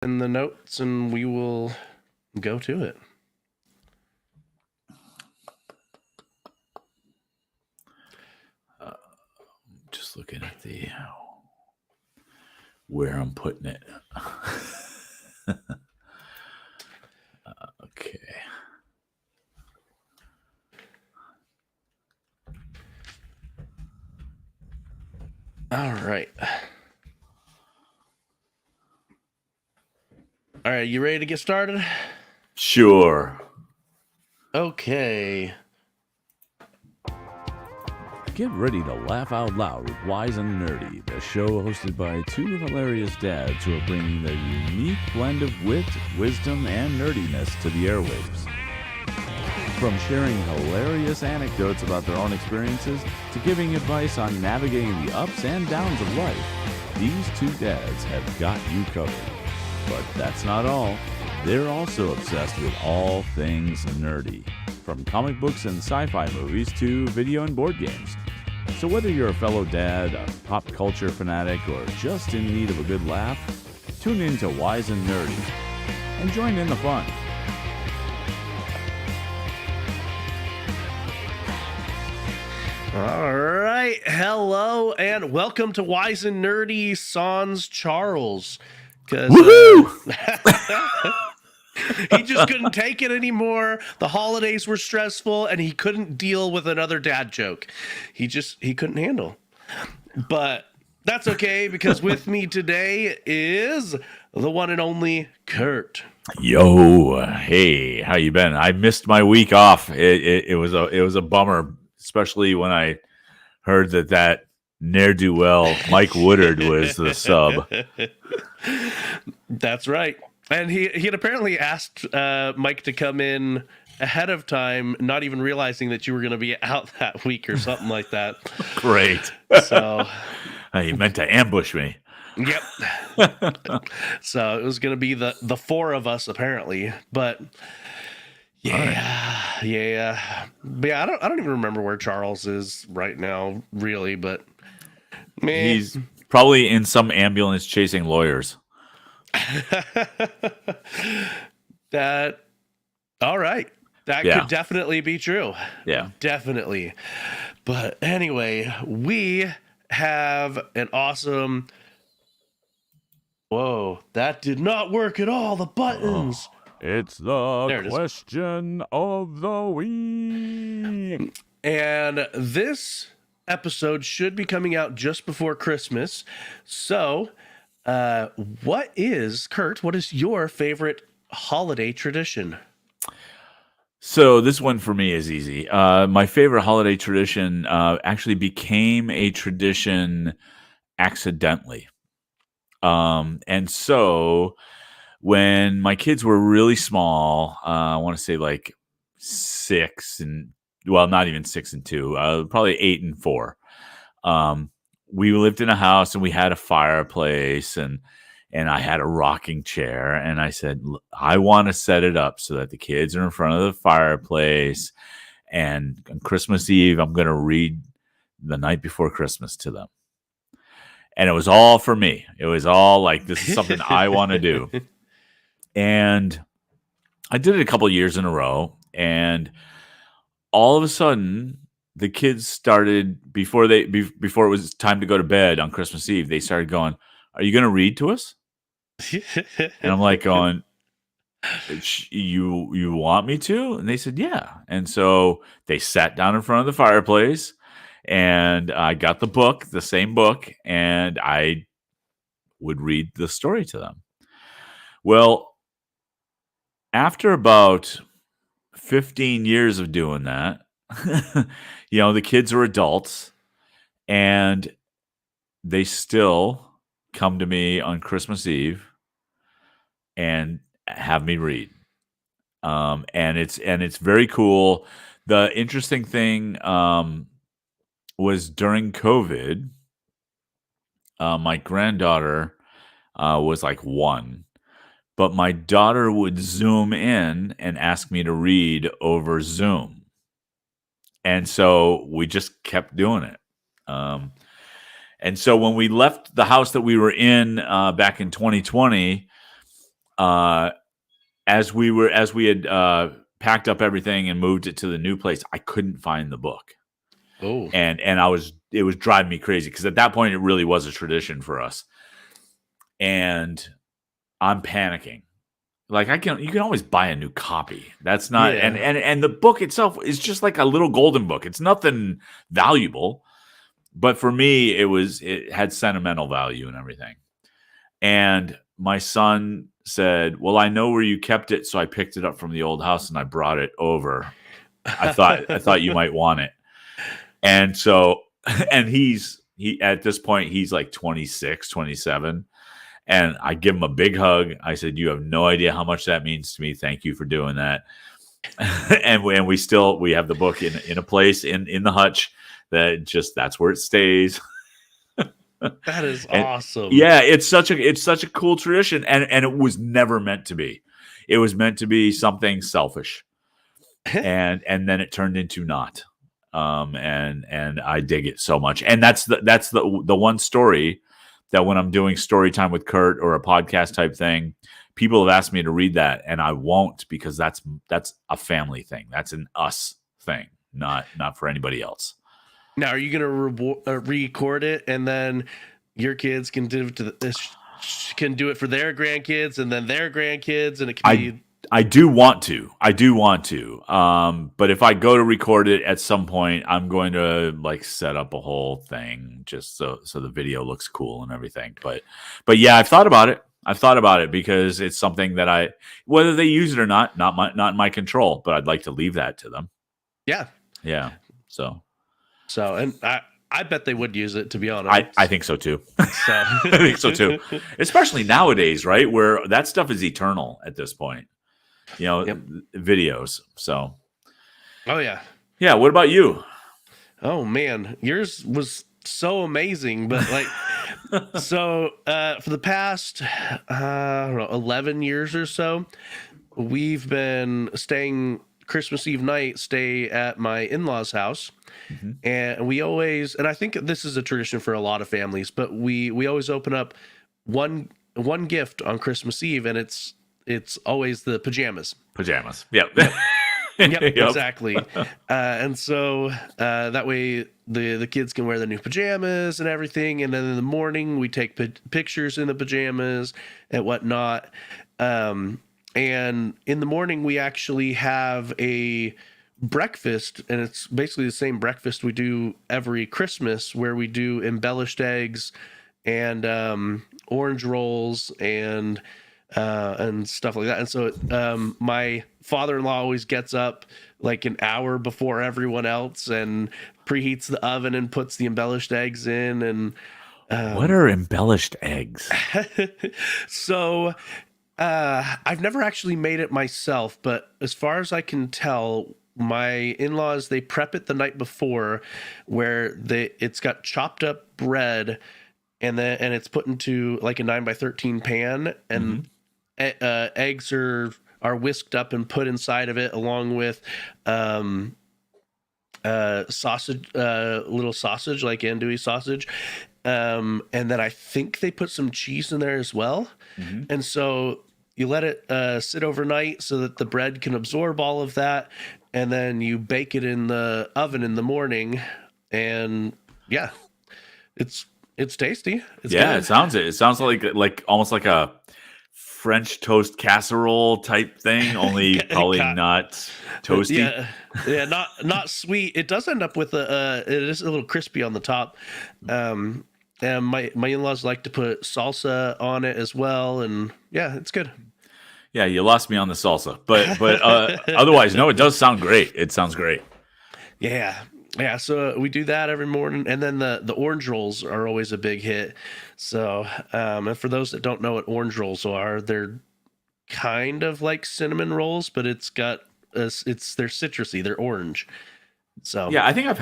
in the notes and we will go to it. Just looking at the where I'm putting it. Okay. All right. All right, you ready to get started? Sure. Okay. Get ready to laugh out loud with Wise and Nerdy, the show hosted by two hilarious dads who are bringing their unique blend of wit, wisdom, and nerdiness to the airwaves. From sharing hilarious anecdotes about their own experiences to giving advice on navigating the ups and downs of life, these two dads have got you covered. But that's not all. They're also obsessed with all things nerdy, from comic books and sci-fi movies to video and board games. So whether you're a fellow dad, a pop culture fanatic, or just in need of a good laugh, tune in to Wise and Nerdy and join in the fun. All right. Hello and welcome to Wise and Nerdy Sans Charles. Woohoo! He just couldn't take it anymore. The holidays were stressful and he couldn't deal with another dad joke. He couldn't handle. But that's okay, because with me today is the one and only Kurt. Yo, hey, how you been? I missed my week off. It was a bummer, especially when I heard that ne'er-do-well Mike Woodard was the sub. That's right. And he had apparently asked Mike to come in ahead of time, not even realizing that you were going to be out that week or something like that. Great. So He meant to ambush me. Yep. So it was going to be the four of us apparently, but yeah. But yeah, I don't even remember where Charles is right now, really. But man, He's probably in some ambulance chasing lawyers. That all right. That Yeah. could definitely be true. Yeah. Definitely. But anyway, we have an awesome. Whoa, that did not work at all. The buttons. It's the question of the week. And this episode should be coming out just before Christmas. So, what is your favorite holiday tradition? So this one for me is easy. My favorite holiday tradition actually became a tradition accidentally. And so when my kids were really small, I want to say like 6 and, well, not even 6 and 2, probably 8 and 4. We lived in a house and we had a fireplace and I had a rocking chair, and I said, I want to set it up so that the kids are in front of the fireplace, and on Christmas Eve, I'm going to read The Night Before Christmas to them. And it was all for me. It was all like, this is something I want to do. And I did it a couple of years in a row, and all of a sudden, the kids started, before it was time to go to bed on Christmas Eve, they started going, are you going to read to us? And I'm like going, you want me to? And they said, yeah. And so they sat down in front of the fireplace, and I got the same book, and I would read the story to them. Well, after about 15 years of doing that, the kids are adults, and they still come to me on Christmas Eve and have me read. And it's very cool. The interesting thing was during COVID, my granddaughter was like 1, but my daughter would Zoom in and ask me to read over Zoom. And so we just kept doing it. And so when we left the house that we were in back in 2020, as we had packed up everything and moved it to the new place, I couldn't find the book. Oh, And it was driving me crazy because at that point it really was a tradition for us. And I'm panicking. Like you can always buy a new copy. That's not, Yeah. and the book itself is just like a little golden book. It's nothing valuable, but for me, it had sentimental value and everything. And my son said, "Well, I know where you kept it, so I picked it up from the old house and I brought it over. I thought you might want it." And so, and he at this point he's like 26, 27. And I give him a big hug. I said, "You have no idea how much that means to me. Thank you for doing that." and we have the book in a place in the hutch that's where it stays. that is awesome. Yeah, it's such a cool tradition, and it was never meant to be. It was meant to be something selfish, and then it turned into not. And I dig it so much. And that's the one story that when I'm doing story time with Kurt or a podcast type thing, people have asked me to read that, and I won't because that's a family thing. That's an us thing, not for anybody else. Now, are you going to record it, and then your kids can do it for their grandkids, and then their grandkids, and it can be? I do want to. But if I go to record it at some point, I'm going to like set up a whole thing just so the video looks cool and everything. But yeah, I've thought about it because it's something that whether they use it or not in my control, but I'd like to leave that to them. Yeah. Yeah. So, and I bet they would use it, to be honest. I think so too. I think so too. Especially nowadays, right? Where that stuff is eternal at this point. Yep. Videos. So. Oh yeah. Yeah. What about you? Oh man, yours was so amazing, but like, so for the past, I don't know, 11 years or so, we've been staying Christmas Eve night, stay at my in-laws' house. Mm-hmm. And we always, and I think this is a tradition for a lot of families, but we always open up one gift on Christmas Eve, and it's always the pajamas. Yep. Yep, exactly. And so that way the kids can wear their new pajamas and everything. And then in the morning we take pictures in the pajamas and whatnot. And in the morning we actually have a breakfast, and it's basically the same breakfast we do every Christmas, where we do embellished eggs and orange rolls and stuff like that. And so my father-in-law always gets up like an hour before everyone else and preheats the oven and puts the embellished eggs in. And what are embellished eggs? So I've never actually made it myself, but as far as I can tell, my in-laws, they prep it the night before, where it's got chopped up bread, and it's put into like a 9x13 pan, and eggs are whisked up and put inside of it, along with sausage, little sausage, like andouille sausage, and then I think they put some cheese in there as well. Mm-hmm. And so you let it sit overnight so that the bread can absorb all of that, and then you bake it in the oven in the morning, and yeah, it's tasty. It's yeah, good. It sounds like almost like a French toast casserole type thing, only probably not toasty. Yeah, not sweet. It does end up with it is a little crispy on the top. And my in-laws like to put salsa on it as well, and yeah, it's good. Yeah, you lost me on the salsa, but otherwise, no, it does sound great. It sounds great. Yeah. So we do that every morning, and then the orange rolls are always a big hit. So, and for those that don't know what orange rolls are, they're kind of like cinnamon rolls, but they're citrusy. They're orange. So yeah, I think I've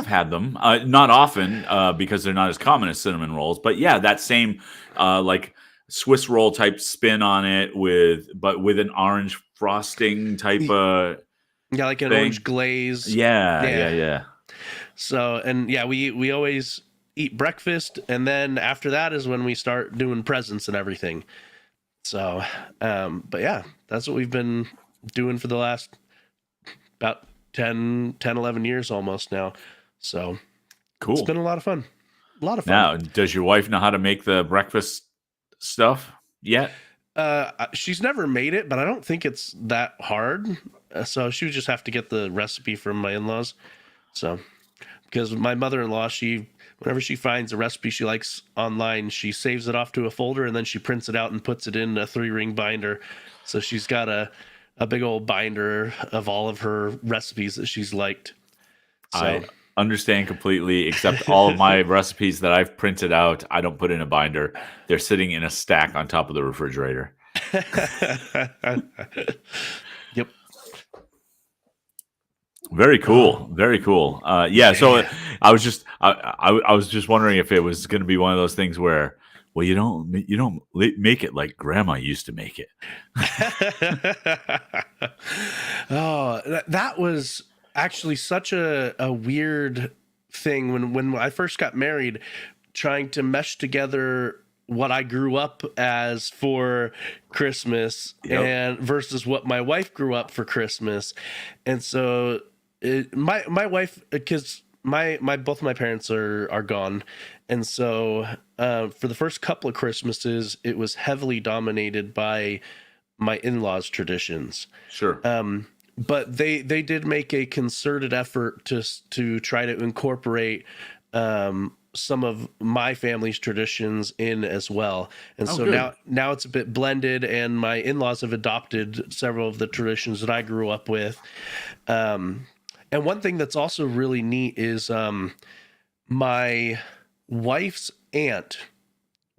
had them. Not often, because they're not as common as cinnamon rolls. But yeah, that same like Swiss roll type spin on it with an orange frosting type. Yeah, like an orange glaze. Yeah. So, and yeah, we always eat breakfast, and then after that is when we start doing presents and everything. So, but yeah, that's what we've been doing for the last about 11 years almost now. So it's Cool. been a lot of fun. A lot of fun. Now, does your wife know how to make the breakfast stuff yet? She's never made it, but I don't think it's that hard. So she would just have to get the recipe from my in-laws. So, because my mother-in-law, whenever she finds a recipe she likes online, she saves it off to a folder and then she prints it out and puts it in a 3-ring binder. So she's got a big old binder of all of her recipes that she's liked. So I understand completely, except all of my recipes that I've printed out, I don't put in a binder. They're sitting in a stack on top of the refrigerator. Yep. Very cool. Very cool. Yeah. So I was just wondering if it was going to be one of those things where, well, you don't make it like Grandma used to make it. Oh, that was actually such a weird thing when I first got married, trying to mesh together what I grew up as for Christmas and versus what my wife grew up for Christmas. And so my wife, because my both my parents are gone, and so for the first couple of Christmases it was heavily dominated by my in-laws traditions. Sure. But they did make a concerted effort to try to incorporate some of my family's traditions in as well. And so good. now it's a bit blended, and my in-laws have adopted several of the traditions that I grew up with. And one thing that's also really neat is my wife's aunt,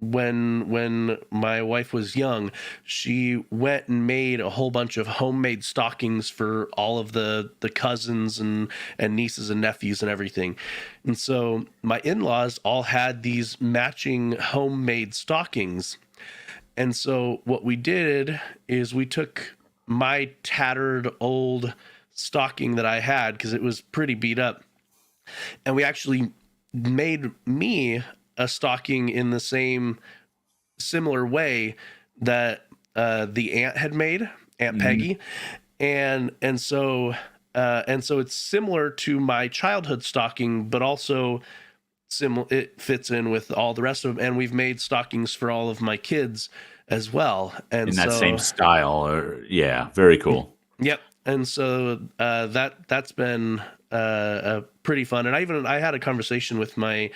when my wife was young, she went and made a whole bunch of homemade stockings for all of the cousins and nieces and nephews and everything. And so my in-laws all had these matching homemade stockings. And so what we did is we took my tattered old stocking that I had, because it was pretty beat up, and we actually made me a stocking in the similar way that the aunt had made, Aunt Peggy, and so it's similar to my childhood stocking, but also it fits in with all the rest of them. And we've made stockings for all of my kids as well, and in that same style. Very cool. Yep. And so that's been pretty fun. And I had a conversation with my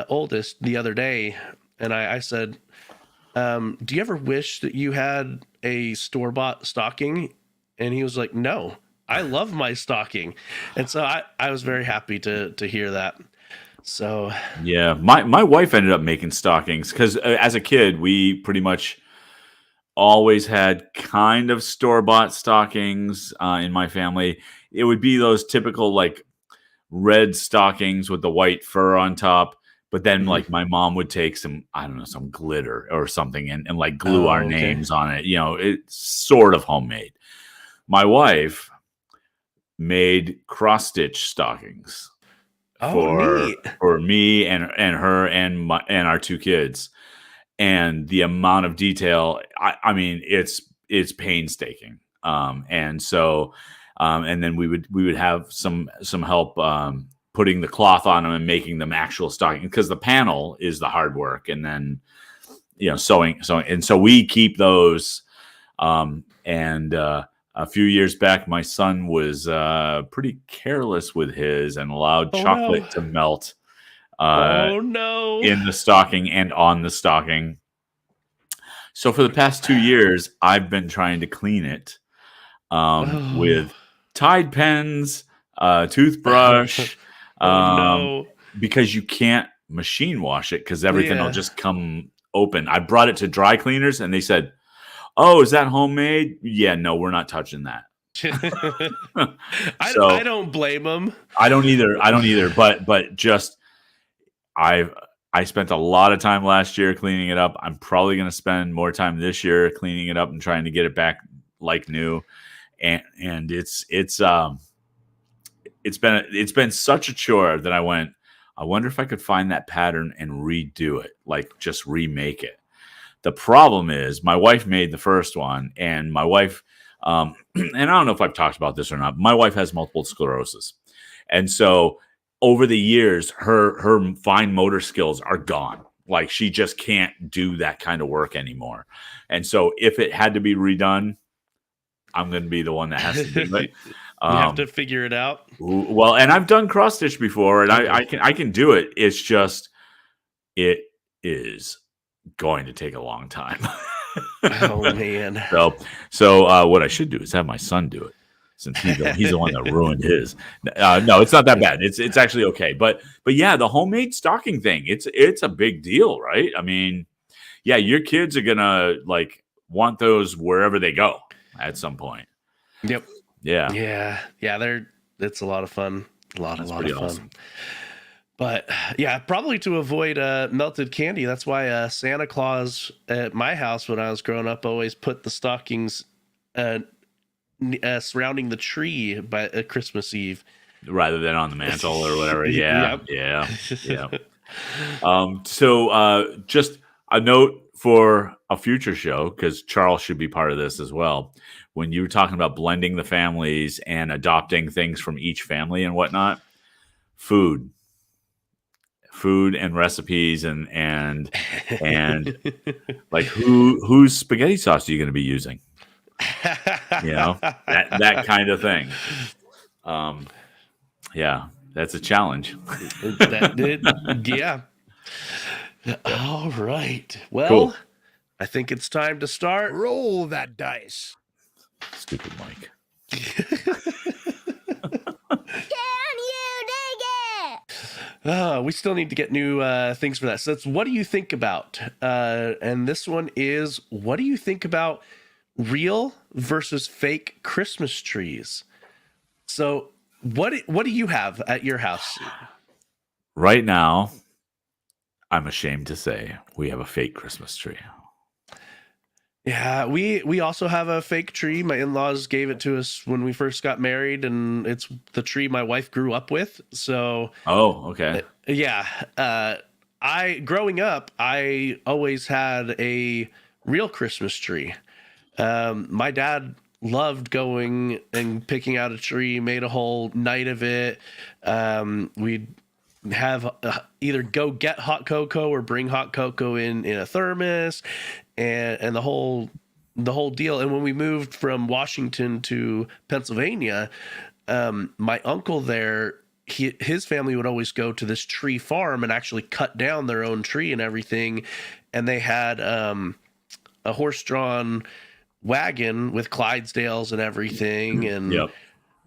oldest the other day, and I said, do you ever wish that you had a store-bought stocking? And he was like, no, I love my stocking. And so I was very happy to hear that. So yeah, my wife ended up making stockings because as a kid, we pretty much always had kind of store-bought stockings in my family. It would be those typical like red stockings with the white fur on top. But then like my mom would take some glitter or something and like glue our names on it. It's sort of homemade. My wife made cross-stitch stockings for me and her and our 2 kids. And the amount of detail, I mean, it's painstaking. And so, and then we would have some help putting the cloth on them and making them actual stocking, because the panel is the hard work, and then sewing. And so we keep those. And a few years back, my son was pretty careless with his and allowed chocolate to melt. In the stocking and on the stocking. So for the past 2 years, I've been trying to clean it with Tide pens, toothbrush, because you can't machine wash it because everything will just come open. I brought it to dry cleaners and they said, "Oh, is that homemade?" Yeah, no, we're not touching that. I don't blame them. I don't either. But just I spent a lot of time last year cleaning it up. I'm probably going to spend more time this year cleaning it up and trying to get it back like new. And it's been such a chore that I wonder if I could find that pattern and redo it, like just remake it. The problem is my wife made the first one, and my wife, and I don't know if I've talked about this or not, but my wife has multiple sclerosis. And so over the years, her fine motor skills are gone. Like she just can't do that kind of work anymore. And so if it had to be redone, I'm going to be the one that has to do it. You have to figure it out. Well, and I've done cross stitch before, and I can do it. It's just it is going to take a long time. Oh man. So what I should do is have my son do it, since he's the one that ruined his. No, it's not that bad. It's actually okay. But yeah, the homemade stocking thing, it's a big deal, right? I mean, yeah, your kids are gonna like want those wherever they go at some point. Yep. Yeah. It's a lot of fun. A lot of fun. Awesome. But yeah, probably to avoid melted candy. That's why Santa Claus at my house when I was growing up always put the stockings surrounding the tree by Christmas Eve, rather than on the mantle or whatever. Yeah. Yep. So just a note for a future show, because Charles should be part of this as well. When you were talking about blending the families and adopting things from each family and whatnot, food and recipes and like whose spaghetti sauce are you going to be using? That kind of thing. Yeah, that's a challenge. Yeah. All right. Well, Cool. I think it's time to start. Roll that dice. Stupid Mike. We still need to get new things for that. So that's what do you think about? And this one is, what do you think about real versus fake Christmas trees? So what do you have at your house? Right now, I'm ashamed to say we have a fake Christmas tree. Yeah, we also have a fake tree. My in-laws gave it to us when we first got married, and it's the tree my wife grew up with. So, oh, okay. Yeah, growing up, I always had a real Christmas tree. My dad loved going and picking out a tree, made a whole night of it. We'd have either go get hot cocoa or bring hot cocoa in a thermos, and the whole deal. And when we moved from Washington to Pennsylvania, my uncle there, his family would always go to this tree farm and actually cut down their own tree and everything. And they had a horse-drawn wagon with Clydesdales and everything, and Yep.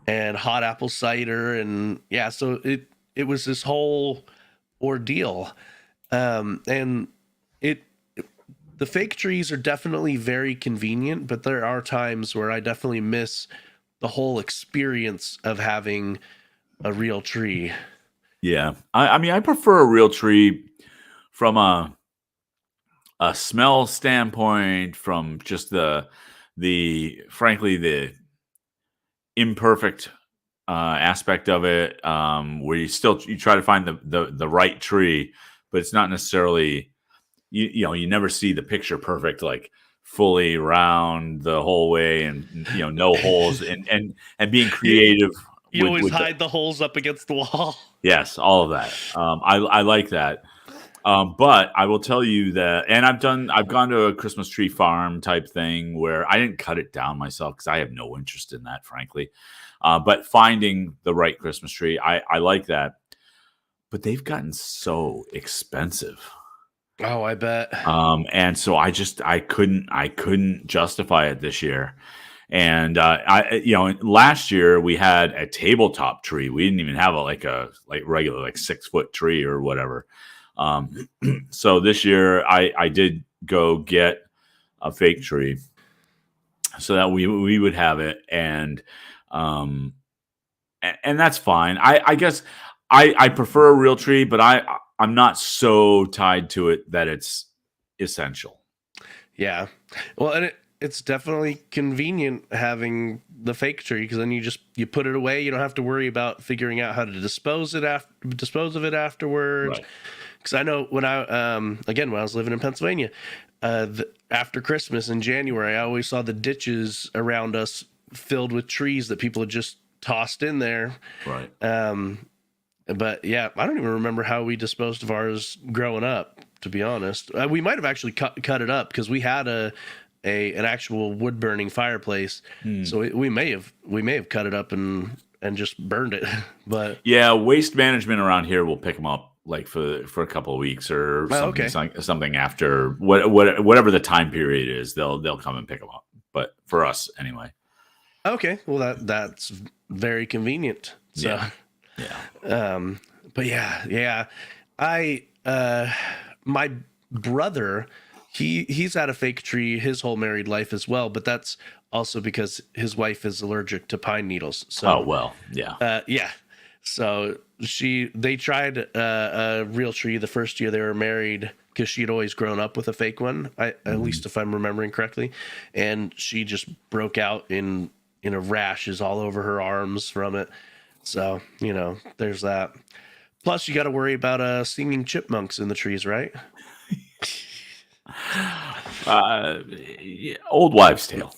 and hot apple cider, and yeah, so it was this whole ordeal. And the fake trees are definitely very convenient, but there are times where I definitely miss the whole experience of having a real tree. Yeah. I mean, I prefer a real tree from a smell standpoint, from just the frankly, the imperfect aspect of it, where you try to find the right tree, but it's not necessarily, you never see the picture perfect, like fully round the whole way, and no holes, and being creative. You always hide the holes up against the wall. Yes, all of that. I like that. But I will tell you that, and I've gone to a Christmas tree farm type thing where I didn't cut it down myself because I have no interest in that, frankly. But finding the right Christmas tree, I like that. But they've gotten so expensive. Oh, I bet. And so I couldn't justify it this year. And last year we had a tabletop tree. We didn't even have a regular 6 foot tree or whatever. So this year I did go get a fake tree so that we would have it, and that's fine. I guess I prefer a real tree, but I'm not so tied to it that it's essential. Yeah. Well, and it's definitely convenient having the fake tree, because then you put it away. You don't have to worry about figuring out how to dispose of it afterwards. Right. Because I know when I was living in Pennsylvania, after Christmas in January, I always saw the ditches around us filled with trees that people had just tossed in there. Right. But yeah, I don't even remember how we disposed of ours growing up, to be honest. We might have actually cut it up because we had an actual wood burning fireplace. So we may have cut it up and just burned it. But yeah, waste management around here will pick them up like for a couple of weeks or something, something after whatever the time period is. They'll come and pick them up. But for us anyway. Okay, well that's very convenient. So. Yeah. But yeah. My brother, he's had a fake tree his whole married life as well, but that's also because his wife is allergic to pine needles. So, yeah. So they tried a real tree the first year they were married because she'd always grown up with a fake one, at least if I'm remembering correctly, and she just broke out in a rashes all over her arms from it. So, there's that. Plus, you got to worry about singing chipmunks in the trees, right? Old wives' tale.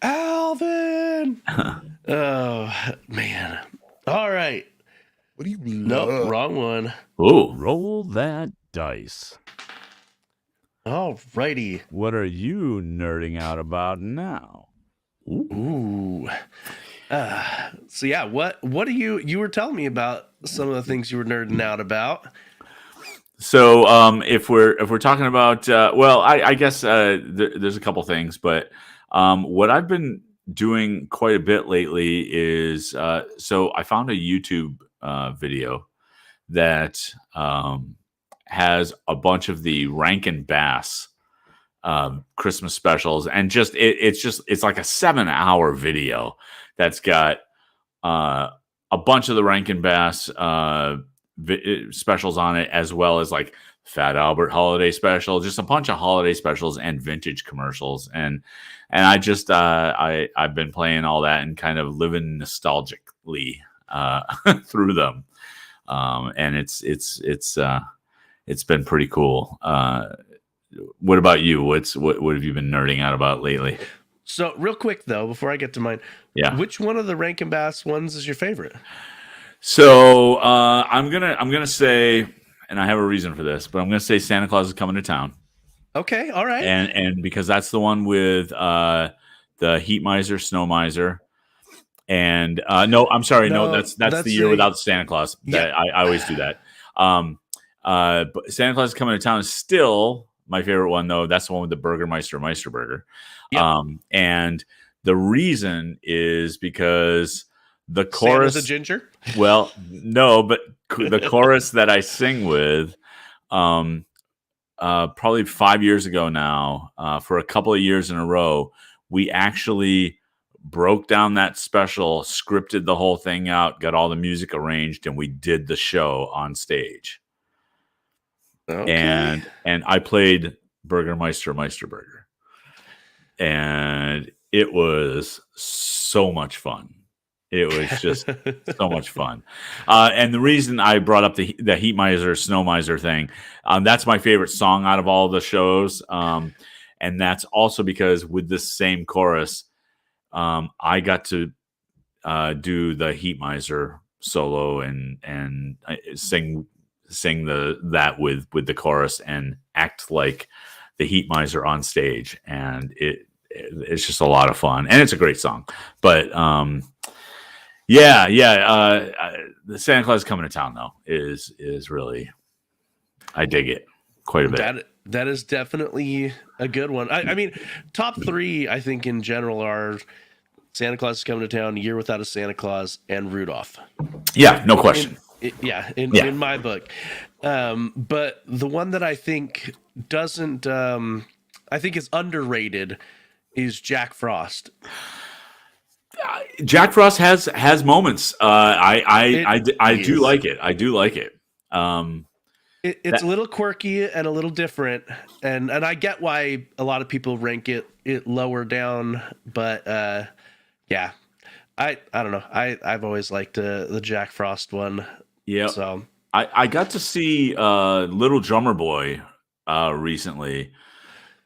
Alvin! Oh, man. All right. What do you mean? Nope, wrong one. Ooh. Roll that dice. All righty. What are you nerding out about now? Ooh. So yeah, what do you were telling me about some of the things you were nerding out about? So if we're talking about I guess there's a couple things, but what I've been doing quite a bit lately is so I found a YouTube video that has a bunch of the Rankin Bass Christmas specials, and it's like a 7-hour video that's got a bunch of the Rankin Bass specials on it, as well as like Fat Albert holiday special, just a bunch of holiday specials and vintage commercials, and I just I've been playing all that and kind of living nostalgically through them, and it's been pretty cool. What about you? What have you been nerding out about lately? So real quick though, before I get to mine, which one of the Rankin Bass ones is your favorite? So I'm gonna say, and I have a reason for this, but I'm gonna say Santa Claus is Coming to Town. Okay, all right. And because that's the one with the Heat Miser, Snow Miser, and no, I'm sorry, no, that's the year without Santa Claus. That I always do that. But Santa Claus is Coming to Town is still my favorite one, though. That's the one with the Burgermeister Meisterburger. Yep. And the reason is because the chorus. Santa's a ginger? Well, no, but the chorus that I sing with, probably 5 years ago now, for a couple of years in a row, we actually broke down that special, scripted the whole thing out, got all the music arranged, and we did the show on stage. Okay. And I played Burgermeister Meisterburger, and it was so much fun. It was just so much fun. And the reason I brought up the Heat Miser, Snow Miser thing, that's my favorite song out of all the shows. And that's also because with this same chorus, I got to do the Heat Miser solo and sing that with the chorus and act like the Heat Miser on stage. And it's just a lot of fun, and it's a great song. But the Santa Claus Coming to Town though is really, I dig it quite a bit. That is definitely a good one. I mean, top three I think in general are Santa Claus is Coming to Town, Year Without a Santa Claus, and Rudolph. Yeah, no question. In my book. But the one that I think doesn't, I think is underrated is Jack Frost. Jack Frost has moments. I do like it. I do like it. It's a little quirky and a little different, and I get why a lot of people rank it lower down, but yeah, I don't know. I've always liked the Jack Frost one. Yeah. So I got to see Little Drummer Boy recently,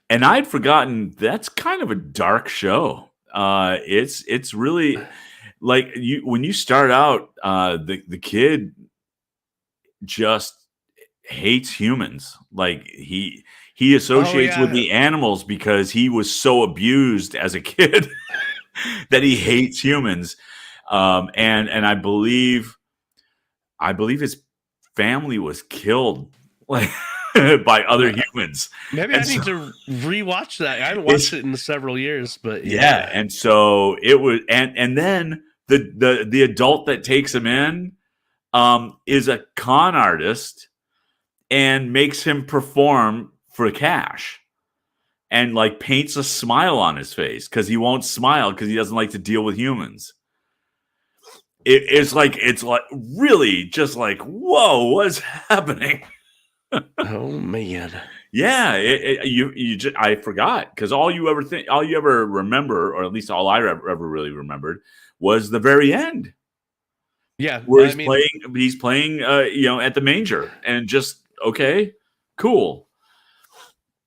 and I'd forgotten that's kind of a dark show. It's really like when you start out, the kid just hates humans. Like he associates with the animals because he was so abused as a kid that he hates humans. And I believe his family was killed like by other humans. Maybe I need to rewatch that. I haven't watched it in several years, but yeah. And so it was, and then the adult that takes him in is a con artist and makes him perform for cash and like paints a smile on his face because he won't smile because he doesn't like to deal with humans. It's like really just like, whoa, what's happening? Oh man. Yeah, I forgot because all you ever remember, or at least all I ever really remembered, was the very end. Yeah, where he's playing, at the manger, and just okay, cool.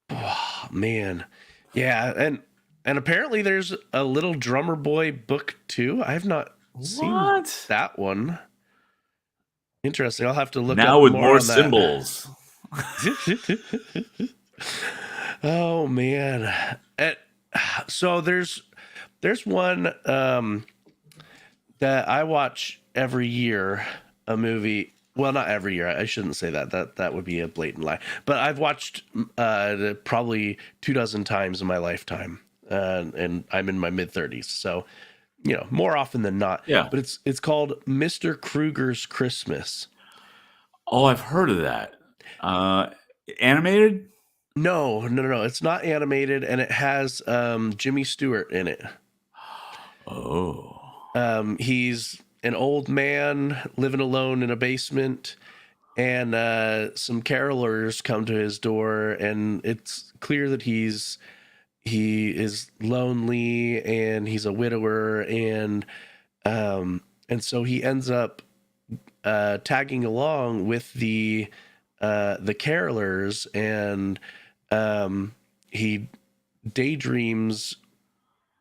Oh, man, yeah, and apparently there's a Little Drummer Boy book too. I have not seen that one. Interesting. I'll have to look now up with more on symbols. Oh man. So there's one that I watch every year, a movie. Well, not every year. I shouldn't say that. That would be a blatant lie. But I've watched probably 24 times in my lifetime, and I'm in my mid-30s. So, more often than not. Yeah. But it's called Mr. Krueger's Christmas. Oh, I've heard of that. Animated? No. It's not animated, and it has Jimmy Stewart in it. Oh. He's an old man living alone in a basement, and some carolers come to his door, and it's clear that he is lonely and he's a widower, and so he ends up tagging along with the carolers, and he daydreams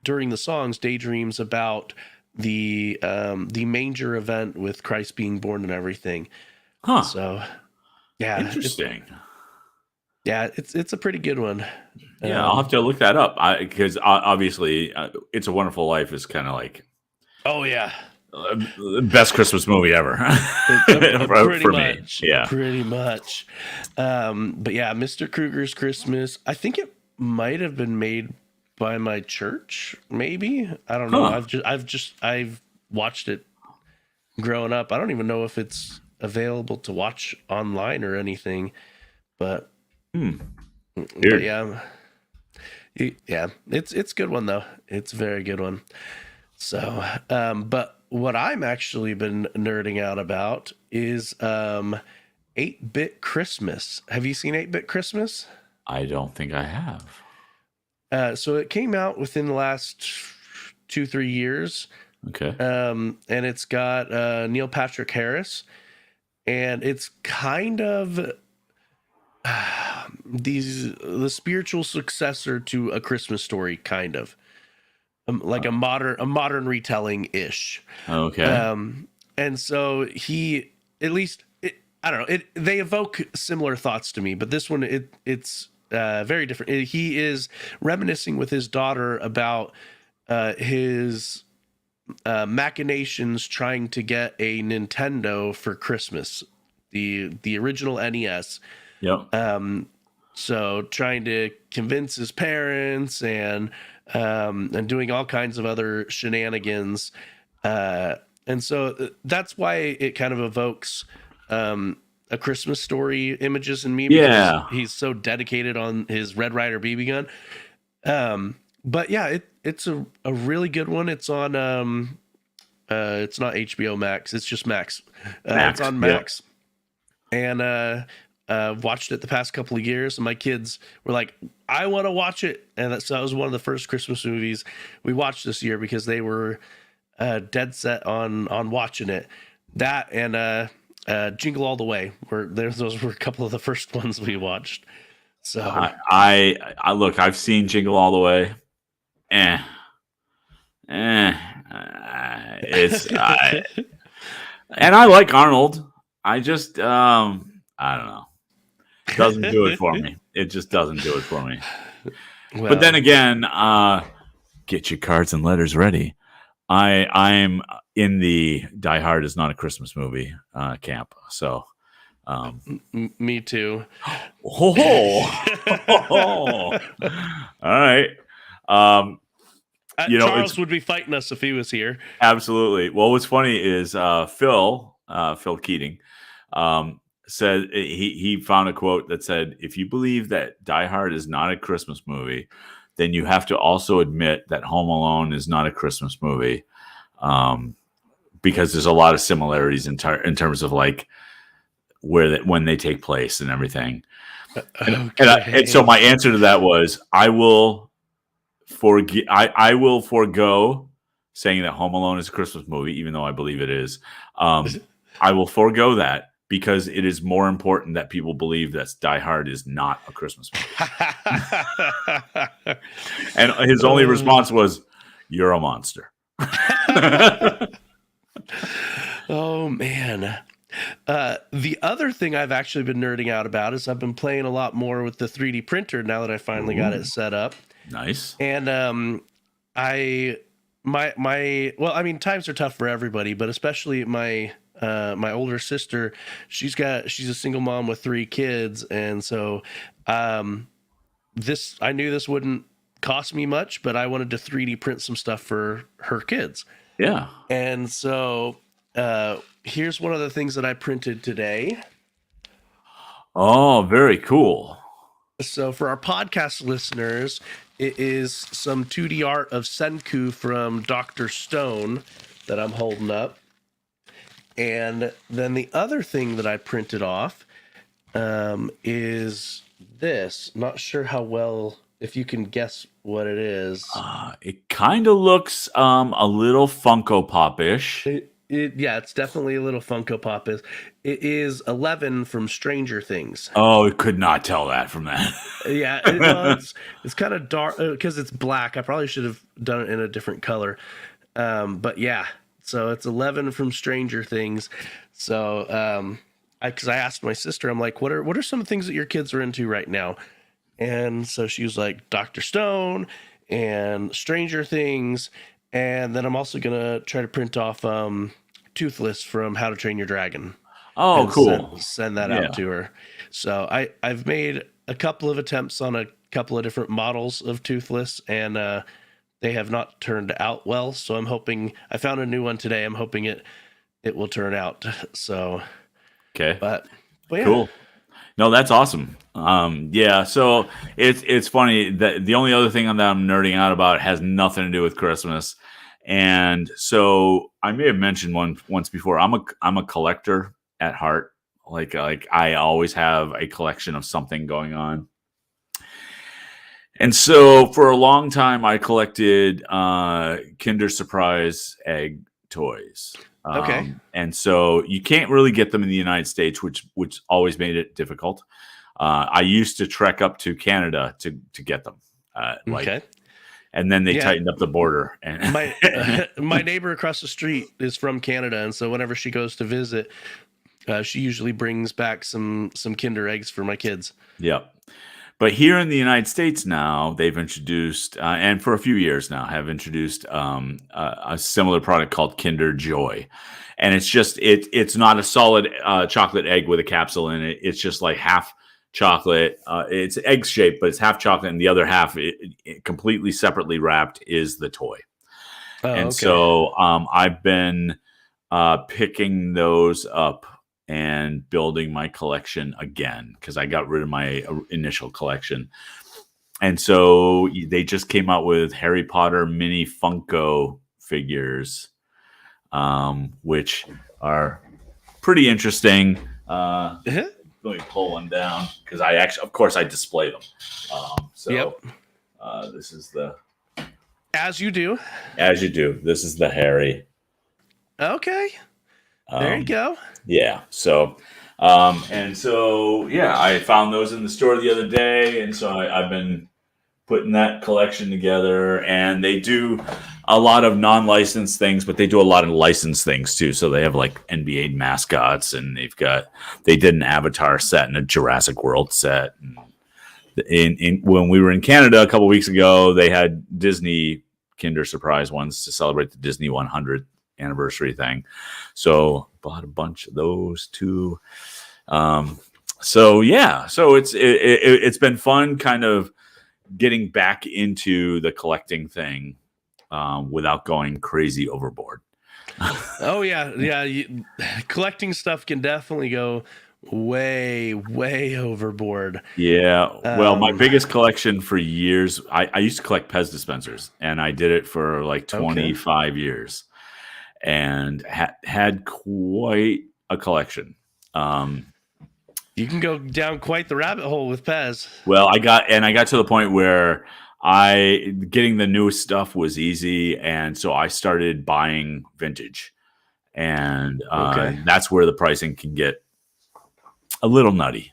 during the songs, daydreams about the manger event with Christ being born and everything. Huh. So yeah, interesting. It's a pretty good one. Yeah, I'll have to look that up because obviously, "It's a Wonderful Life" is kind of like, oh yeah, the best Christmas movie ever pretty for much, me. Yeah, pretty much. But yeah, Mr. Krueger's Christmas. I think it might have been made by my church, maybe. I don't know. I've watched it growing up. I don't even know if it's available to watch online or anything, but yeah, it's a good one though. It's a very good one. So, but what I'm actually been nerding out about is 8-Bit Christmas. Have you seen 8-Bit Christmas? I don't think I have. So it came out within the last 2-3 years. Okay. And it's got Neil Patrick Harris, and it's kind of the spiritual successor to A Christmas Story, kind of like a modern retelling ish. Okay. And so I don't know. They evoke similar thoughts to me, but this one it's very different. He is reminiscing with his daughter about his machinations trying to get a Nintendo for Christmas, the original NES. Yep. So trying to convince his parents and doing all kinds of other shenanigans. And so that's why it kind of evokes A Christmas Story images in me, because he's so dedicated on his Red Ryder BB gun. But yeah, it's a really good one. It's on it's not HBO Max, it's just Max. It's on Max. Yep. And watched it the past couple of years, and my kids were like, I want to watch it. And so that was one of the first Christmas movies we watched this year, because they were dead set on watching it. That and Jingle All the Way. Those were a couple of the first ones we watched. So I look. I've seen Jingle All the Way. Eh, eh. It's and I like Arnold. I just I don't know. Doesn't do it for me. It just doesn't do it for me. well, But then again, get your cards and letters ready. I'm in the Die Hard is not a Christmas movie camp. So, me too. all right. Charles would be fighting us if he was here. Absolutely. Well, what's funny is Phil Keating, said he found a quote that said, "If you believe that Die Hard is not a Christmas movie, then you have to also admit that Home Alone is not a Christmas movie, because there's a lot of similarities in terms of like when they take place and everything." And so my answer to that was, I will forego saying that Home Alone is a Christmas movie, even though I believe it is. I will forego that because it is more important that people believe that Die Hard is not a Christmas movie. And his only response was, "You're a monster." Oh man. The other thing I've actually been nerding out about is I've been playing a lot more with the 3D printer now that I finally got it set up. Nice. And times are tough for everybody, but especially my older sister. She's a single mom with 3 kids, and so I knew this wouldn't cost me much, but I wanted to 3D print some stuff for her kids. Yeah. And so here's one of the things that I printed today. Oh, very cool. So for our podcast listeners, it is some 2D art of Senku from Dr. Stone that I'm holding up. And then the other thing that I printed off is this. Not sure how well, if you can guess what it is. It kind of looks a little Funko Pop-ish. Yeah, it's definitely a little Funko Pop. It is 11 from Stranger Things. Oh, I could not tell that from that. Yeah, it's kind of dark because it's black. I probably should have done it in a different color. But yeah, so it's 11 from Stranger Things. So because I asked my sister, I'm like, what are some things that your kids are into right now? And so she was like, Dr. Stone and Stranger Things. And then I'm also going to try to print off Toothless from How to Train Your Dragon. Oh, cool. Send that out to her. So I've made a couple of attempts on a couple of different models of Toothless, and they have not turned out well. So I'm hoping, I found a new one today. I'm hoping it will turn out. So, okay. But yeah. Cool. No, that's awesome. Yeah. So it's funny that the only other thing that I'm nerding out about has nothing to do with Christmas. And so I may have mentioned once before, I'm a collector at heart. Like I always have a collection of something going on. And so for a long time, I collected Kinder Surprise egg toys. Okay. And so you can't really get them in the United States, which always made it difficult. I used to trek up to Canada to get them. Okay. And then they tightened up the border. And my neighbor across the street is from Canada, and so whenever she goes to visit, she usually brings back some Kinder eggs for my kids. Yep. But here in the United States now, they've introduced, and for a few years now, have introduced a similar product called Kinder Joy. And it's just, it's not a solid chocolate egg with a capsule in it. It's just like half chocolate. It's egg shaped, but it's half chocolate, and the other half, it completely separately wrapped, is the toy. So I've been picking those up and building my collection again, because I got rid of my initial collection. And so they just came out with Harry Potter mini Funko figures, which are pretty interesting. Let me pull one down, because of course I display them. This is the... As you do. This is the Harry. Okay. There you go. Yeah. So, I found those in the store the other day, and so I've been putting that collection together. And they do a lot of non-licensed things, but they do a lot of licensed things too. So they have like NBA mascots, and they did an Avatar set and a Jurassic World set. When we were in Canada a couple weeks ago, they had Disney Kinder Surprise ones to celebrate the Disney 100th anniversary thing. So bought a bunch of those too. So it's been fun kind of getting back into the collecting thing without going crazy overboard. Oh yeah. Collecting stuff can definitely go way overboard. Yeah. Well, my biggest collection for years, I used to collect Pez dispensers, and I did it for like 25 years, and had quite a collection. You can go down quite the rabbit hole with Pez. Well, I got to the point where getting the newest stuff was easy, and so I started buying vintage, and that's where the pricing can get a little nutty.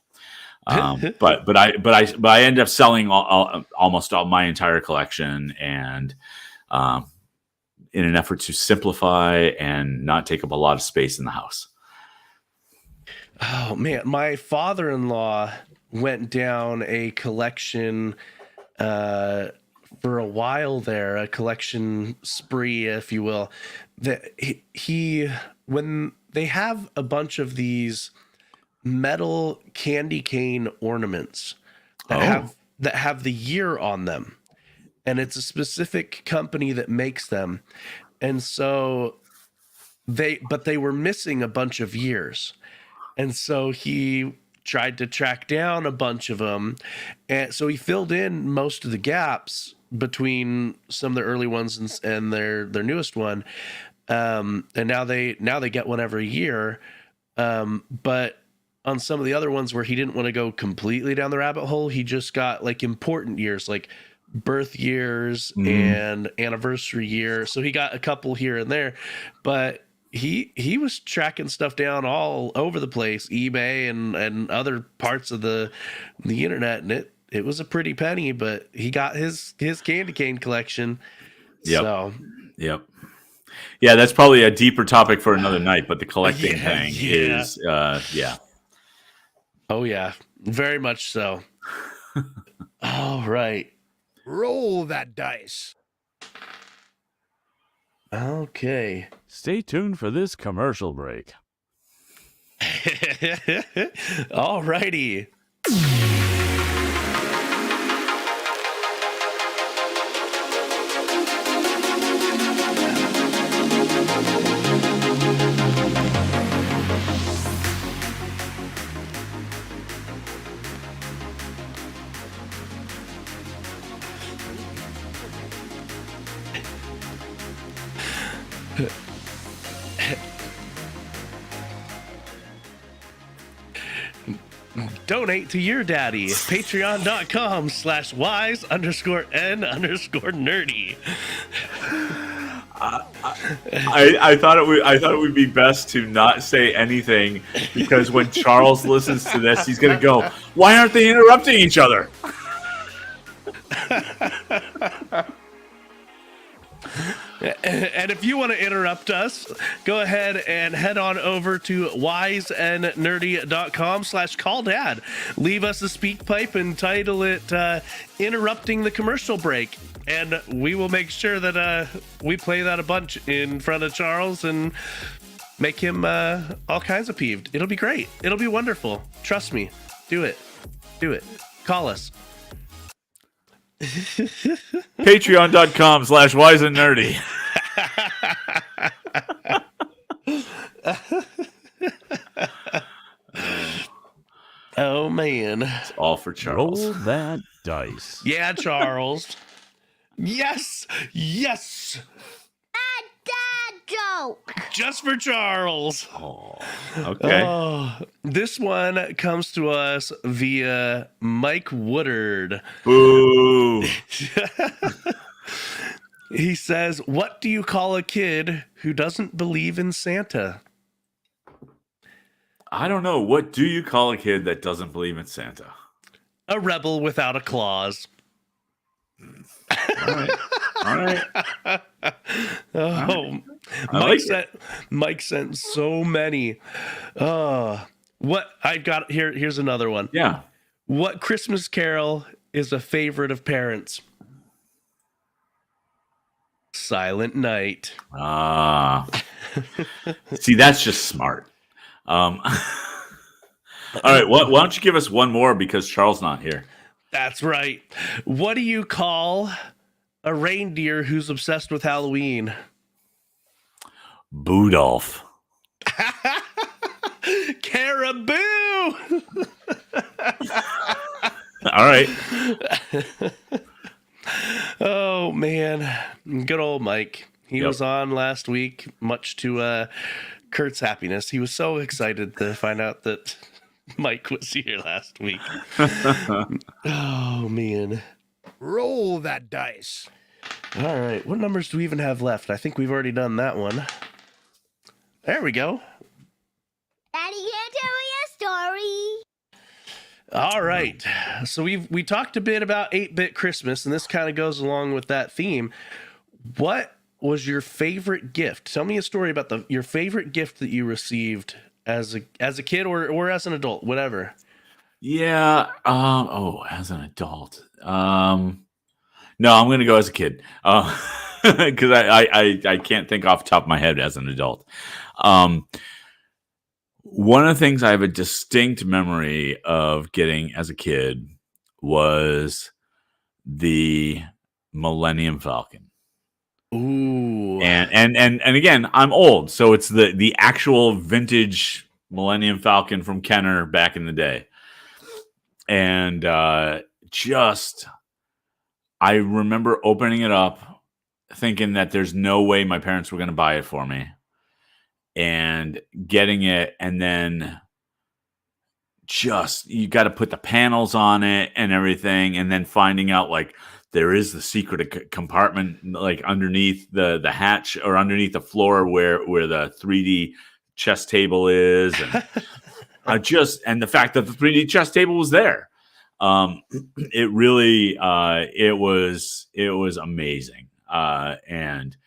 But I ended up selling almost all my entire collection, and in an effort to simplify and not take up a lot of space in the house. Oh man, my father-in-law went down a collection for a while there, a collection spree, if you will. That he when they have a bunch of these metal candy cane ornaments that have the year on them, and it's a specific company that makes them, and so they were missing a bunch of years. And so he tried to track down a bunch of them. And so he filled in most of the gaps between some of the early ones and their newest one. And now they get one every year. But on some of the other ones where he didn't want to go completely down the rabbit hole, he just got like important years, like birth years and anniversary year. So he got a couple here and there, but he was tracking stuff down all over the place, eBay and other parts of the internet, and it was a pretty penny, but he got his candy cane collection. Yep. So yeah, that's probably a deeper topic for another night, but the collecting thing is oh yeah, very much so. All right, Roll that dice. okay. Stay tuned for this commercial break. All righty. Donate to your daddy. Patreon.com/wise_n_nerdy. I thought it would be best to not say anything, because when Charles listens to this, he's going to go, "Why aren't they interrupting each other?" And if you want to interrupt us, go ahead and head on over to wiseandnerdy.com/calldad. Leave us a speak pipe and title it Interrupting the Commercial Break. And we will make sure that we play that a bunch in front of Charles and make him all kinds of peeved. It'll be great. It'll be wonderful. Trust me. Do it. Do it. Call us. Patreon.com/wiseandnerdy. Oh man. It's all for Charles. Roll that dice. Yeah, Charles. Yes. Yes. Dad joke. Just for Charles. Oh, okay. Oh, this one comes to us via Mike Woodard. Boo. He says, "What do you call a kid who doesn't believe in Santa?" I don't know. What do you call a kid that doesn't believe in Santa? A rebel without a clause. All right. All right. Oh, I like it. Mike sent so many. What I got here? Here's another one. Yeah. What Christmas carol is a favorite of parents? Silent Night. See, that's just smart. All right. Why don't you give us one more because Charles not here? That's right. What do you call a reindeer who's obsessed with Halloween? Boodolph. Caribou. All right. Oh man, good old Mike. He was on last week, much to Kurt's happiness. He was so excited to find out that Mike was here last week. Oh man. Roll that dice. All right, what numbers do we even have left? I think we've already done that one. There we go. Daddy, can't tell me a story. All right. So we talked a bit about 8-bit Christmas, and this kind of goes along with that theme. What was your favorite gift? Tell me a story about your favorite gift that you received as a kid or as an adult, whatever. Yeah. As an adult. No, I'm going to go as a kid. Because I can't think off the top of my head as an adult. One of the things I have a distinct memory of getting as a kid was the Millennium Falcon. Ooh. And again, I'm old, so it's the actual vintage Millennium Falcon from Kenner back in the day. And I remember opening it up thinking that there's no way my parents were going to buy it for me. And getting it, and then you got to put the panels on it and everything, and then finding out like there is the secret compartment like underneath the hatch or underneath the floor where the 3D chess table is, and and the fact that the 3D chess table was there, it really it was amazing, and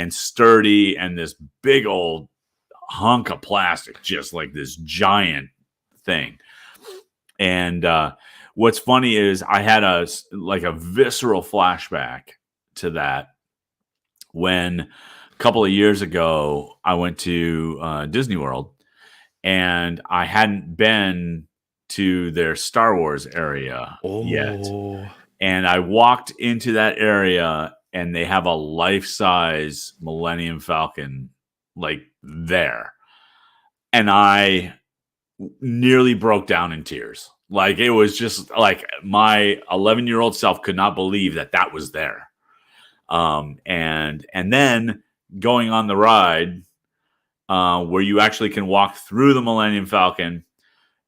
sturdy, and this big old hunk of plastic, just like this giant thing. And what's funny is I had a visceral flashback to that when a couple of years ago I went to Disney World, and I hadn't been to their Star Wars area yet. And I walked into that area, and they have a life-size Millennium Falcon like there, and I nearly broke down in tears. Like, it was just like my 11-year-old self could not believe that was there. And then going on the ride where you actually can walk through the Millennium Falcon,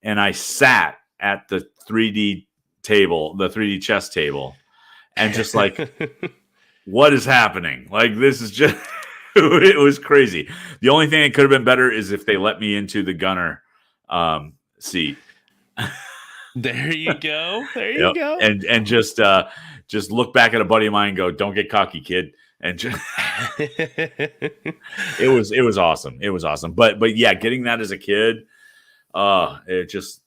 and I sat at the 3D table, the 3D chess table, and just like, what is happening? Like, this is just it was crazy. The only thing that could have been better is if they let me into the gunner seat. There you go. There you go. And just look back at a buddy of mine and go, "Don't get cocky, kid." And just it was awesome. It was awesome. But yeah, getting that as a kid, it just,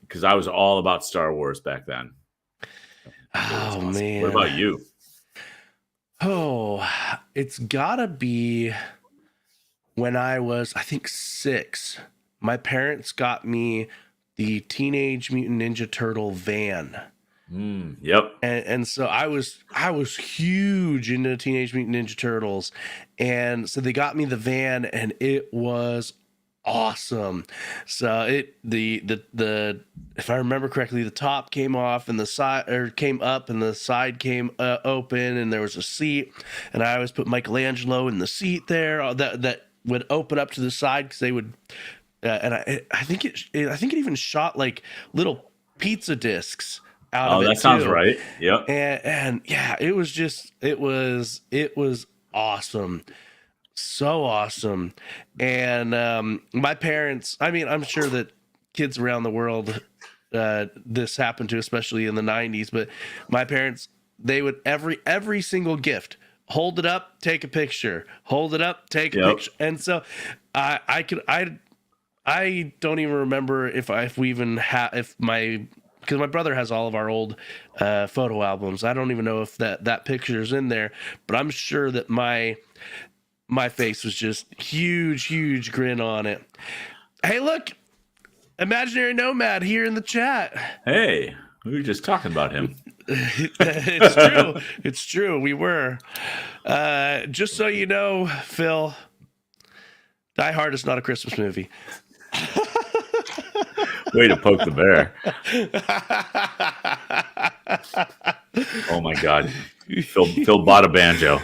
because I was all about Star Wars back then. Oh man. What about you? Oh, it's gotta be when I was, I think, 6. My parents got me the Teenage Mutant Ninja Turtle van. Yep. And so I was huge into Teenage Mutant Ninja Turtles. And so they got me the van, and it was awesome. So the if I remember correctly, the top came off and the side, or came up, and the side came open, and there was a seat, and I always put Michelangelo in the seat there that would open up to the side, because they would and I think it even shot like little pizza discs out of it. Oh, that sounds right. Yep. And yeah, it was awesome. So awesome. And my parents, I mean, I'm sure that kids around the world, this happened to, especially in the 90s, but my parents, they would every single gift, hold it up, take a picture, hold it up, take a Yep. picture. And so I don't even remember if we even have, because my brother has all of our old photo albums. I don't even know if that picture is in there, but I'm sure that my face was just huge grin on it. Hey, look, imaginary nomad here in the chat. Hey, we were just talking about him. It's true. It's true. We were. Just so you know, Phil, Die Hard is not a Christmas movie. Way to poke the bear. Oh my God. Phil bought a banjo.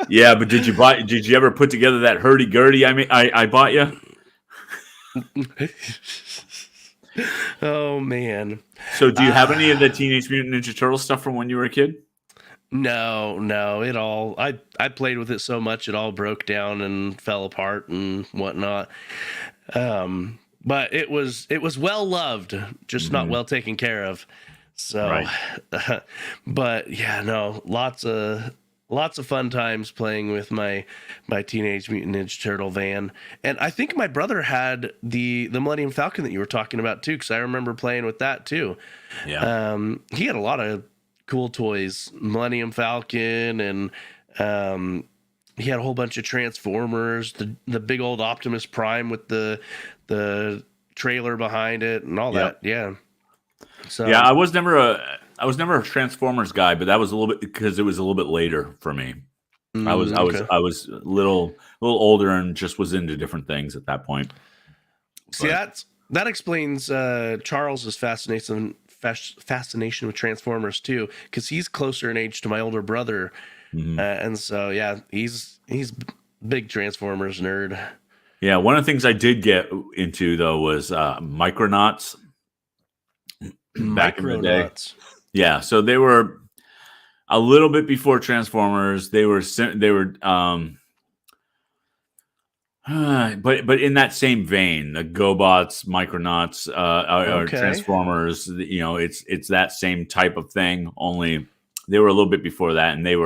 Yeah, but did you ever put together that hurdy-gurdy I bought you? Oh man. So do you have any of the Teenage Mutant Ninja Turtle stuff from when you were a kid? No, it all, I played with it so much it all broke down and fell apart and whatnot. But it was well loved, just not well taken care of. So, Right. But yeah, no, lots of fun times playing with my Teenage Mutant Ninja Turtle van. And I think my brother had the Millennium Falcon that you were talking about too, because I remember playing with that too. Yeah. He had a lot of cool toys, Millennium Falcon, and he had a whole bunch of Transformers, the big old Optimus Prime with the trailer behind it and all that. Yeah. So Yeah, I was never a Transformers guy, but that was a little bit because it was a little bit later for me. I was a little older and just was into different things at that point. See, that explains Charles's fascination with Transformers too, because he's closer in age to my older brother, and so yeah, he's big Transformers nerd. Yeah, one of the things I did get into though was Micronauts. Back in the day. Yeah, so they were a little bit before Transformers. They were but in that same vein, the GoBots, Micronauts, or Transformers. You know, it's that same type of thing. Only they were a little bit before that, and they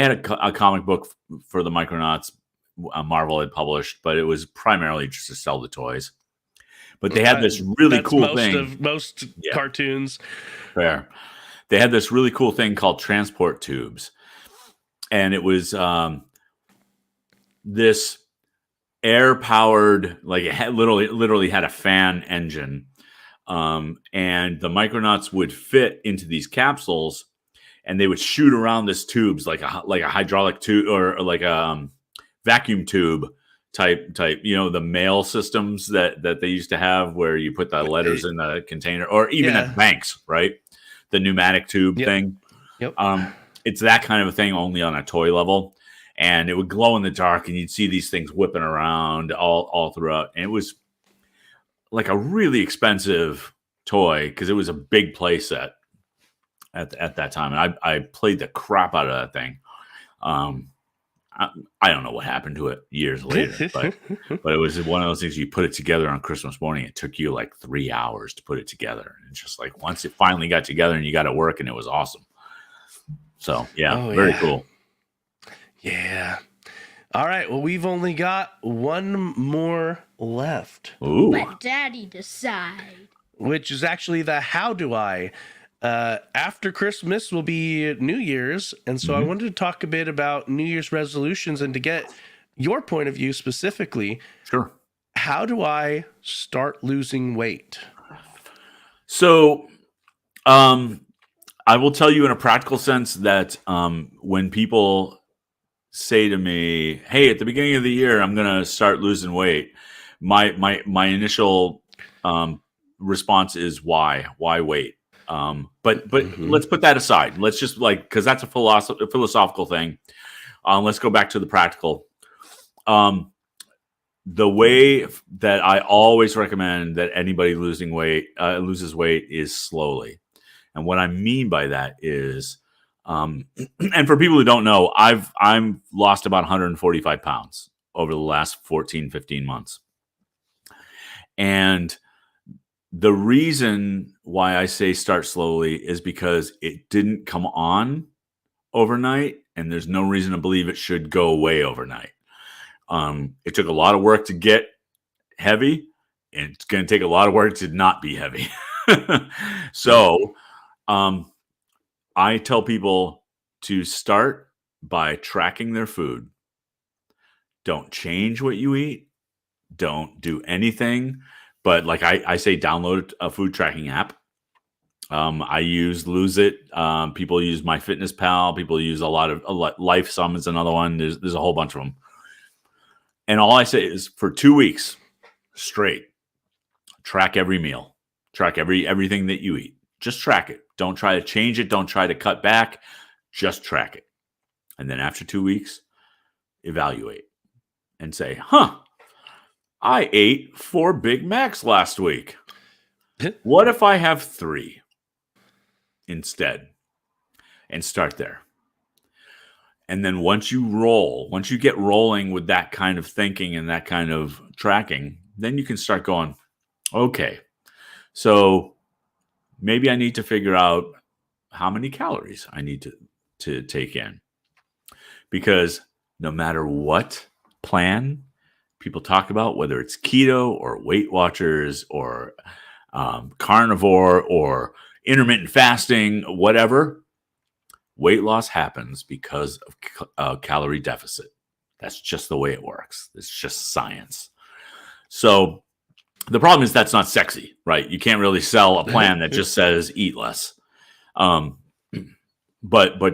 had a comic book for the Micronauts. Marvel had published, but it was primarily just to sell the toys. But they had this really cool thing. Most cartoons. Fair. They had this really cool thing called transport tubes. And it was this air-powered, like it had literally had a fan engine. And the Micronauts would fit into these capsules, and they would shoot around this tubes like a hydraulic tube or like a vacuum tube. Type, you know, the mail systems that they used to have where you put the letters in the container, or even at banks, right? The pneumatic tube thing. Yep. It's that kind of a thing, only on a toy level, and it would glow in the dark, and you'd see these things whipping around all throughout. And it was like a really expensive toy because it was a big play set at that time, and I played the crap out of that thing. I don't know what happened to it years later, but it was one of those things you put it together on Christmas morning. It took you like 3 hours to put it together. And it's just like once it finally got together and you got it working, it was awesome. So, very cool. Yeah. All right. Well, we've only got one more left. Ooh. Let Daddy decide. Which is actually the how do I. After Christmas will be New Year's, and so I wanted to talk a bit about New Year's resolutions and to get your point of view specifically. Sure. How do I start losing weight? So, I will tell you in a practical sense that when people say to me, "Hey, at the beginning of the year, I'm going to start losing weight," my initial response is why wait? But let's put that aside. Let's just because that's a philosophical thing. Let's go back to the practical. The way that I always recommend that anybody loses weight is slowly. And what I mean by that is And for people who don't know, I've lost about 145 pounds over the last 14, 15 months. And the reason why I say start slowly is because it didn't come on overnight, and there's no reason to believe it should go away overnight. It took a lot of work to get heavy, and it's going to take a lot of work to not be heavy. So I tell people to start by tracking their food. Don't change what you eat. Don't do anything. But like I say, download a food tracking app. I use Lose It. People use MyFitnessPal. People use a lot of LifeSum is another one. There's a whole bunch of them. And all I say is for 2 weeks straight, track every meal, track everything that you eat. Just track it. Don't try to change it. Don't try to cut back. Just track it. And then after 2 weeks, evaluate and say, I ate 4 Big Macs last week. What if I have 3 instead? And start there. And then once you get rolling with that kind of thinking and that kind of tracking, then you can start going, okay, so maybe I need to figure out how many calories I need to take in. Because no matter what plan people talk about, whether it's keto or Weight Watchers or carnivore or intermittent fasting, whatever, weight loss happens because of calorie deficit. That's just the way it works. It's just science. So the problem is that's not sexy, right? You can't really sell a plan that just says eat less. But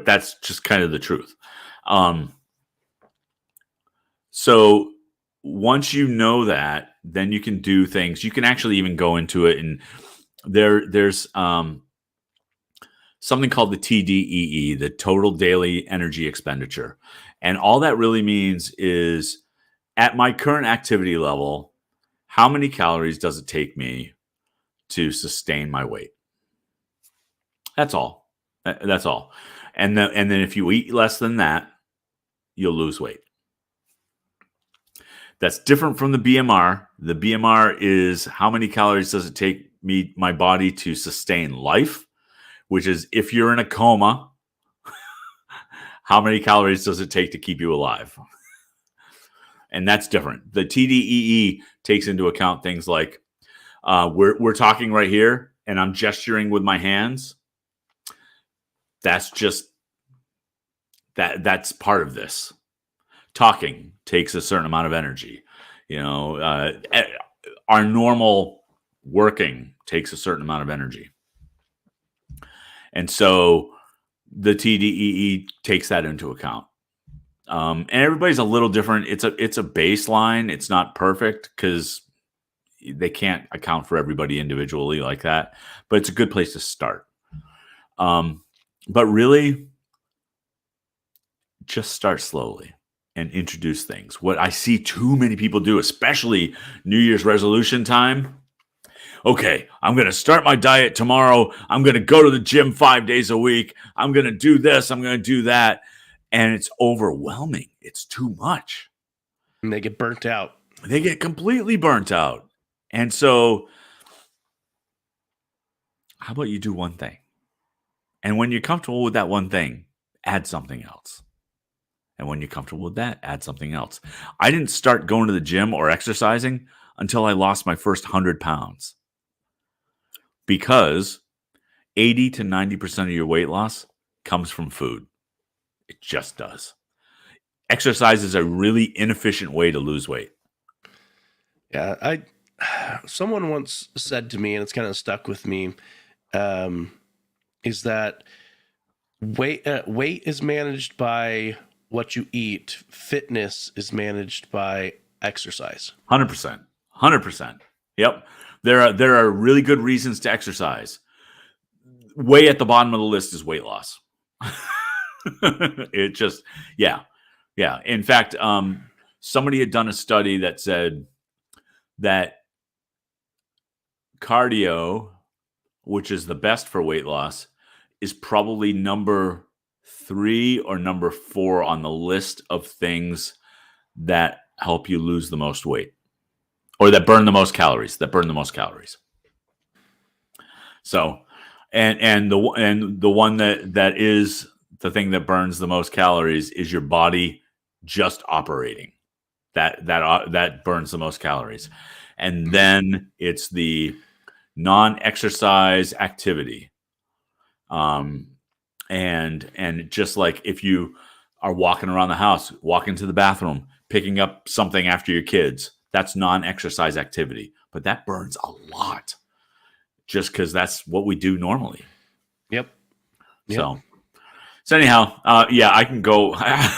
that's just kind of the truth. So once you know that, then you can do things. You can actually even go into it, and there's something called the TDEE, the total daily energy expenditure. And all that really means is at my current activity level, how many calories does it take me to sustain my weight? That's all. That's all. And then if you eat less than that, you'll lose weight. That's different from the BMR. The BMR is how many calories does it take my body to sustain life, which is if you're in a coma, how many calories does it take to keep you alive? And that's different. The TDEE takes into account things like we're talking right here and I'm gesturing with my hands. That's just that's part of this. Talking takes a certain amount of energy. Our normal working takes a certain amount of energy. And so the TDEE takes that into account. And everybody's a little different. It's a baseline. It's not perfect because they can't account for everybody individually like that. But it's a good place to start. But really, just start slowly and introduce things. What I see too many people do, especially New Year's resolution time. Okay, I'm going to start my diet tomorrow. I'm going to go to the gym 5 days a week. I'm going to do this. I'm going to do that. And it's overwhelming. It's too much. And they get burnt out. They get completely burnt out. And so how about you do one thing? And when you're comfortable with that one thing, add something else. And when you're comfortable with that, add something else. I didn't start going to the gym or exercising until I lost my first 100 pounds. Because 80 to 90% of your weight loss comes from food. It just does. Exercise is a really inefficient way to lose weight. Yeah, someone once said to me, and it's kind of stuck with me, is that weight is managed by what you eat. Fitness is managed by exercise. 100%. 100%. Yep. There are really good reasons to exercise. Way at the bottom of the list is weight loss. It just, yeah. In fact, somebody had done a study that said that cardio, which is the best for weight loss, is probably number 3 or number 4 on the list of things that help you lose the most weight, or that burn the most calories. So, and the one that is the thing that burns the most calories is your body just operating. That burns the most calories, and then it's the non-exercise activity. And just like if you are walking around the house, walking to the bathroom, picking up something after your kids, that's non-exercise activity, but that burns a lot just because that's what we do normally. Yep. So anyhow, yeah, I can go, I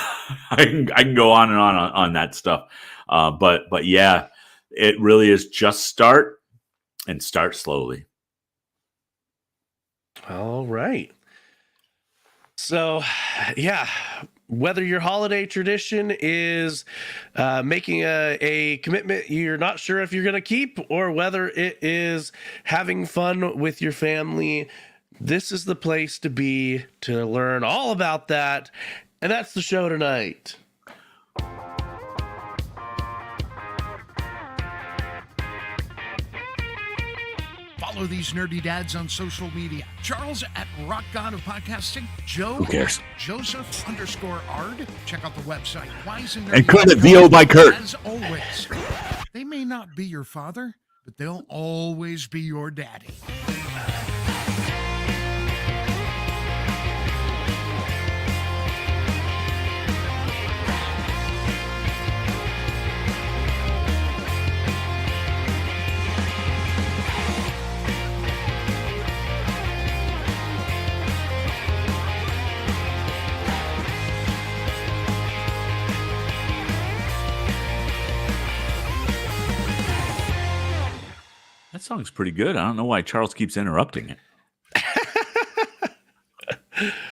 can go on and on that stuff. But yeah, it really is just start slowly. All right. So, yeah, whether your holiday tradition is making a commitment you're not sure if you're going to keep, or whether it is having fun with your family, this is the place to be to learn all about that. And that's the show tonight. Follow these nerdy dads on social media. Charles at Rock God of Podcasting. Joe. Who cares? Joseph_Ard. Check out the website. Wise and And credit VO by Kurt. As always, they may not be your father, but they'll always be your daddy. That song's pretty good. I don't know why Charles keeps interrupting it.